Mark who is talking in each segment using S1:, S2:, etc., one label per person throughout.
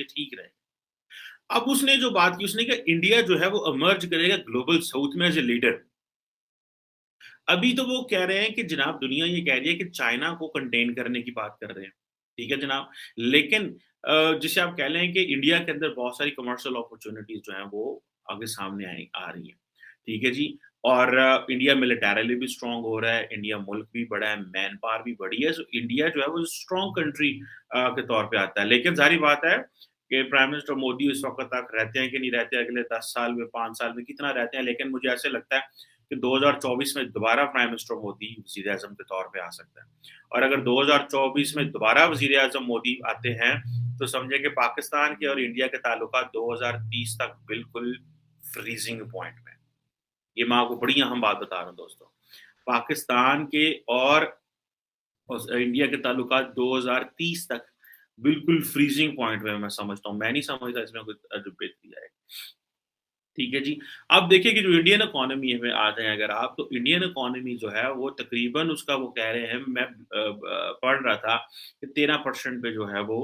S1: یہ ٹھیک رہے. اب उसने जो बात की, उसने कहा इंडिया जो है वो emerge करेगा ग्लोबल साउथ में एज ए लीडर. अभी तो वो कह रहे हैं कि जनाब दुनिया ये कह रही है कि चाइना को कंटेन करने की बात कर रहे हैं, ठीक है जनाब. लेकिन जिसे आप कह लें कि इंडिया के अंदर बहुत सारी कमर्शियल अपॉर्चुनिटीज जो हैं वो आगे सामने आ रही हैं, ठीक है जी. और इंडिया मिलिटरीली भी स्ट्रांग हो रहा है, इंडिया मुल्क भी बड़ा है, मैन पावर भी बड़ी है, सो इंडिया जो है वो स्ट्रांग कंट्री के तौर पे आता है. लेकिन जारी बात है कि प्राइम मिनिस्टर मोदी इस वक्त तक रहते हैं कि नहीं रहते, अगले 10 साल में 5 साल में कितना रहते हैं. लेकिन मुझे ऐसे लगता है कि 2024 में दोबारा प्राइम मिनिस्टर मोदी वजीर आजम के तौर पे आ सकता है. और अगर 2024 में दोबारा वजीर आजम मोदी आते हैं तो समझे कि पाकिस्तान के और इंडिया के ताल्लुकात 2030 तक बिल्कुल फ्रीजिंग पॉइंट में. ये मैं आपको बड़ी अहम बात बता रहा हूँ दोस्तों. पाकिस्तान के और इंडिया के ताल्लुकात 2030 तक बिल्कुल फ्रीजिंग पॉइंट में मैं समझता हूँ. मैं नहीं समझता इसमें कोई बेहतरी आएगी, ठीक है जी. अब देखिए कि जो इंडियन इकोनॉमी में आ जाए अगर आप, तो इंडियन इकोनॉमी जो है वो तकरीबन उसका वो कह रहे हैं, मैं पढ़ रहा था कि 13% पे जो है वो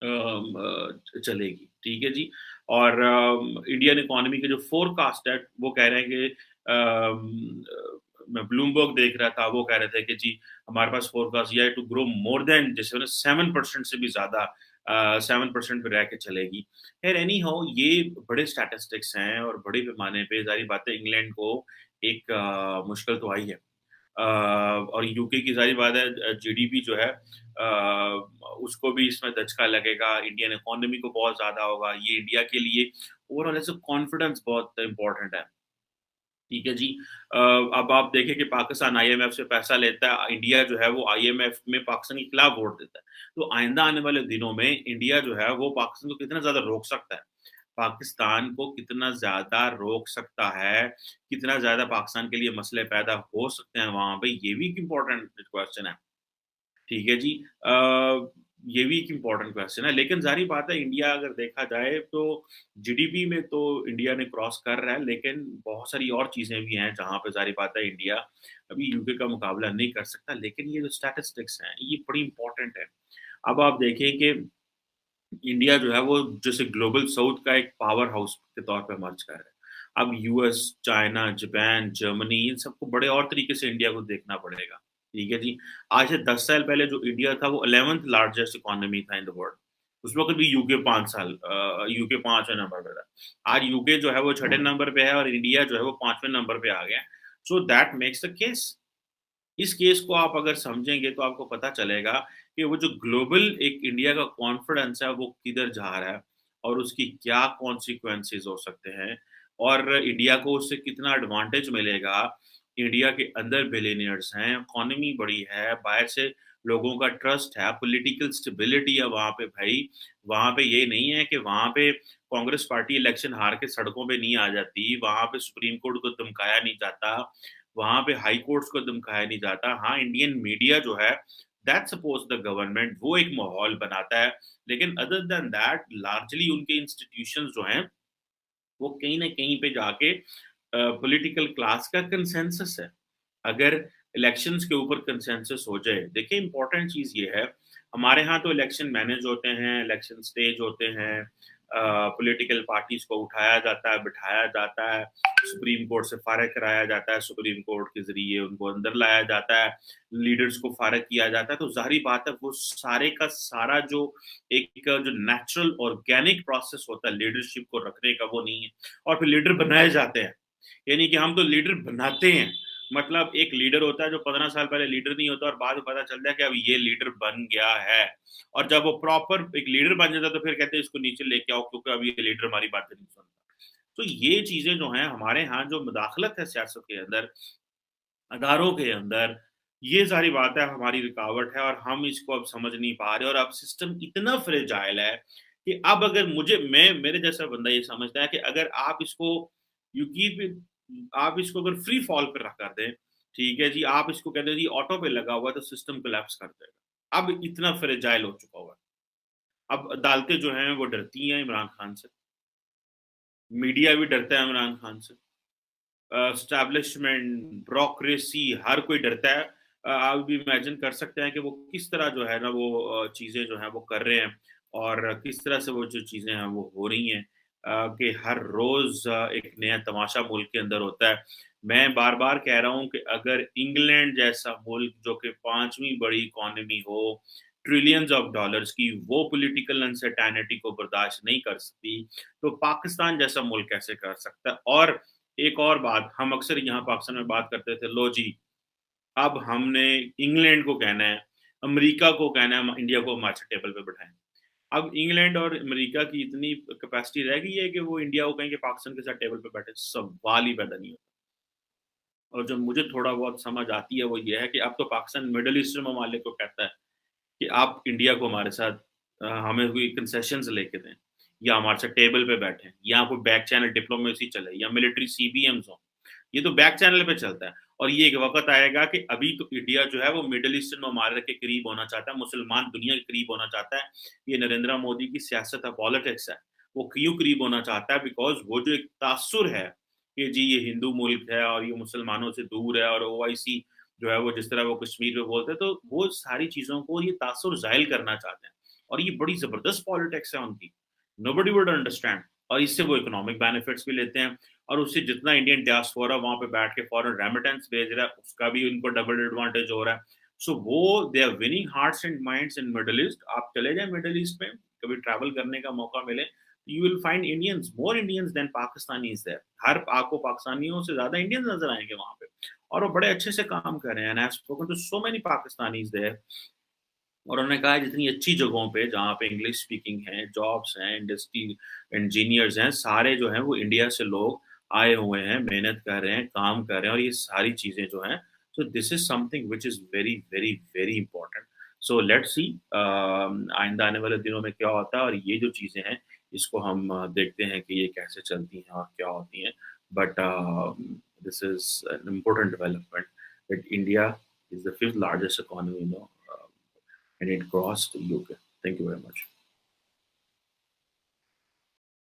S1: चलेगी, ठीक है जी. और इंडियन इकोनॉमी के जो फोरकास्ट है वो कह रहे हैं कि मैं ब्लूमबर्ग देख रहा था, वो कह रहे थे कि जी हमारे पास फोरकास्ट ये है टू ग्रो मोर देन जैसे 7% से भी ज्यादा 7% पे रह के चलेगी. खैर एनी हाउ ये बड़े स्टैटिस्टिक्स हैं और बड़े पैमाने पे जारी बात है इंग्लैंड को एक मुश्किल तो आई है. और यूके की जारी बात है जीडीपी जो है उसको भी इसमें दचका लगेगा, इंडियन इकोनॉमी को बहुत ज्यादा होगा. ये इंडिया के लिए ओवरऑल एज कॉन्फिडेंस बहुत इंपॉर्टेंट है, ठीक है जी. अब आप देखें कि पाकिस्तान आईएमएफ से पैसा लेता है, इंडिया जो है वो आईएमएफ में पाकिस्तान के खिलाफ वोट देता है. तो आइंदा आने वाले दिनों में इंडिया जो है वो पाकिस्तान को कितना ज्यादा रोक सकता है, पाकिस्तान को कितना ज्यादा रोक सकता है, कितना ज्यादा पाकिस्तान के लिए मसले पैदा हो सकते हैं वहां पे, ये भी एक इम्पोर्टेंट क्वेश्चन है, ठीक है जी. ये भी एक इम्पोर्टेंट क्वेश्चन है. लेकिन जारी बात है इंडिया अगर देखा जाए तो जीडीपी में तो इंडिया ने क्रॉस कर रहा है, लेकिन बहुत सारी और चीजें भी हैं जहां पे जारी बात है इंडिया अभी यूके का मुकाबला नहीं कर सकता. लेकिन ये जो स्टैटिस्टिक्स हैं ये बड़ी इंपॉर्टेंट है. अब आप देखें कि इंडिया जो है वो जैसे ग्लोबल साउथ का एक पावर हाउस के तौर पे मर्ज कर रहा है. अब यूएस, चाइना, जापान, जर्मनी, इन सबको बड़े और तरीके से इंडिया को देखना पड़ेगा, ठीक है जी. आज से 10 साल पहले जो इंडिया था वो 11th लार्जेस्ट इकोनॉमी था इन द वर्ल्ड. उस वक्त भी यूके 5 साल यूके 5वें नंबर पे था. आज यूके जो है वो 6ठे नंबर पे है और इंडिया जो है वो 5वें नंबर पे आ गया. So that makes the case. इस केस को आप अगर समझेंगे तो आपको पता चलेगा कि वो जो ग्लोबल एक इंडिया का कॉन्फिडेंस है वो किधर जा रहा है और उसकी क्या कॉन्सिक्वेंसेस हो सकते हैं और इंडिया को उससे कितना एडवांटेज मिलेगा. इंडिया के अंदर बिलियनियर्स हैं, इकोनॉमी बड़ी है, बाहर से लोगों का ट्रस्ट है, पॉलिटिकल स्टेबिलिटी है वहां पे भाई. वहां पे ये नहीं है कि वहां पे कांग्रेस पार्टी इलेक्शन हार के सड़कों पे नहीं आ जाती, वहां पे सुप्रीम कोर्ट को धमकाया नहीं जाता, वहां पे हाई कोर्ट्स को धमकाया नहीं जाता. हाँ, इंडियन मीडिया जो है दैट सपोज द गवर्नमेंट वो एक माहौल बनाता है. लेकिन अदर देन दैट लार्जली उनके इंस्टीट्यूशंस जो हैं वो कहीं ना कहीं पे जाके पॉलिटिकल क्लास का कंसेंसस है. अगर इलेक्शंस के ऊपर कंसेंसस हो जाए, देखिए इंपॉर्टेंट चीज ये है, हमारे यहाँ तो इलेक्शन मैनेज होते हैं, इलेक्शन स्टेज होते हैं, पॉलिटिकल पार्टीज को उठाया जाता है, बिठाया जाता है, सुप्रीम कोर्ट से फारिग कराया जाता है, सुप्रीम कोर्ट के जरिए उनको अंदर लाया जाता है, लीडर्स को फारिग किया जाता है. तो जाहिर बात है वो सारे का सारा जो एक जो नेचुरल ऑर्गेनिक प्रोसेस होता है लीडरशिप को रखने का वो नहीं है. और फिर लीडर बनाए जाते हैं, यानी कि हम तो लीडर बनाते हैं. मतलब एक लीडर होता है जो 15 साल पहले लीडर नहीं होता और बाद में पता चलता है कि अब ये लीडर बन गया है. और जब वो प्रॉपर एक लीडर बन जाता है तो फिर कहते हैं इसको नीचे लेके आओ क्योंकि अब ये लीडर हमारी बातें नहीं सुनता. तो ये चीजें जो हैं हमारे यहाँ जो मुदाखलत है सियासत के अंदर, अदारों के अंदर, ये सारी बात है हमारी रुकावट है और हम इसको अब समझ नहीं पा रहे. और अब सिस्टम इतना फ्रेजाइल है कि अब अगर मैं मेरे जैसा बंदा ये समझता है कि अगर आप इसको यू कीप आप इसको अगर फ्री फॉल पे रख कर दें, ठीक है जी, आप इसको कहते हैं जी ऑटो पे लगा हुआ है तो सिस्टम कोलैप्स कर देगा. अब इतना फ्रेजाइल हो चुका हुआ है. अब अदालतें जो हैं वो डरती हैं इमरान खान से, मीडिया भी डरता है इमरान खान से, एस्टैब्लिशमेंट, ब्यूरोक्रेसी, हर कोई डरता है. आप भी इमेजिन कर सकते हैं कि वो किस तरह जो है ना वो चीजें जो है वो कर रहे हैं. और किस तरह से वो जो चीज़ें हैं वो हो रही हैं, कि हर रोज़ एक नया तमाशा मुल्क के अंदर होता है। मैं बार-बार कह रहा हूँ कि अगर इंग्लैंड जैसा मुल्क जो कि 5वीं बड़ी इकॉनमी हो, ट्रिलियंस ऑफ डॉलर्स की, वो पॉलिटिकल अनसर्टेनिटी को बर्दाश्त नहीं कर सकती, तो पाकिस्तान जैसा मुल्क कैसे कर सकता है? और एक और बात, हम अक्सर यहाँ पाकिस्तान में बात करते थे, लो जी, अब हमने इंग्लैंड को कहना है, अमेरिका को कहना है, हम इंडिया को हमारे साथ टेबल पे बिठाएँ। अब इंग्लैंड और अमेरिका की इतनी कैपेसिटी रह गई है कि वो इंडिया को कहें कि पाकिस्तान के साथ टेबल पे बैठे, सवाल ही पैदा नहीं होता। और जो मुझे थोड़ा बहुत समझ आती है वो ये है कि अब तो पाकिस्तान मिडल ईस्टर्न ममालिक को कहता है कि आप इंडिया को हमारे साथ हमें कोई कंसेशंस लेके दें, या हमारे साथ टेबल पे बैठें, या कोई बैक चैनल डिप्लोमेसी चले, या मिलिट्री सीबीएम्स हों। ये तो बैक चैनल पे चलता है, और ये एक वक़्त आएगा कि अभी तो इंडिया जो है वो मिडल ईस्टर्न ममालिक के करीब होना चाहता है, मुसलमान दुनिया के करीब होना चाहता है। ये नरेंद्र मोदी की सियासत है, पॉलिटिक्स है। वो क्यों करीब होना चाहता है? बिकॉज़ वो जो एक तासुर है कि जी ये हिंदू मुल्क है और ये मुसलमानों से दूर है, और ओआईसी जो है वो जिस तरह वो कश्मीर में बोलते हैं, तो वो सारी चीज़ों को ये तासुर ज़ाहिल करना चाहते हैं। और ये बड़ी ज़बरदस्त पॉलिटिक्स है उनकी। नोबडी वुड अंडरस्टैंड, और इससे वो इकोनॉमिक बेनिफिट्स भी लेते हैं, और उससे जितना इंडियन डियास्पोरा वहाँ पे बैठ के फॉरेन रेमिटेंस भेज रहा है, उसका भी उनको डबल एडवांटेज हो रहा है। सो वो they are winning hearts and minds in Middle East. आप चले जाएँ मिडल ईस्ट में, कभी ट्रैवल करने का मौका मिले, you will find Indians, more Indians than Pakistanis there. हर आपको पाकिस्तानियों से ज़्यादा इंडियंस नज़र आएँगे वहाँ पे, और वो बड़े अच्छे से काम कर रहे हैं, and I have spoken to so many Pakistanis there. और उन्होंने कहा जितनी अच्छी जगहों पे जहाँ पे इंग्लिश स्पीकिंग है, जॉब्स हैं, इंडस्ट्री इंजीनियर्स हैं, सारे जो हैं वो इंडिया से लोग आए हुए हैं, मेहनत कर रहे हैं, काम कर रहे हैं, और ये सारी चीज़ें जो हैं, so this is something which is very, very, very important. So let's see आइंदा आने वाले दिनों में क्या होता है, और ये जो चीज़ें हैं, इसको हम देखते हैं कि ये कैसे चलती हैं और क्या होती हैं। But this is an important development that India is the 5th largest economy, and it crossed UK. Thank you very much.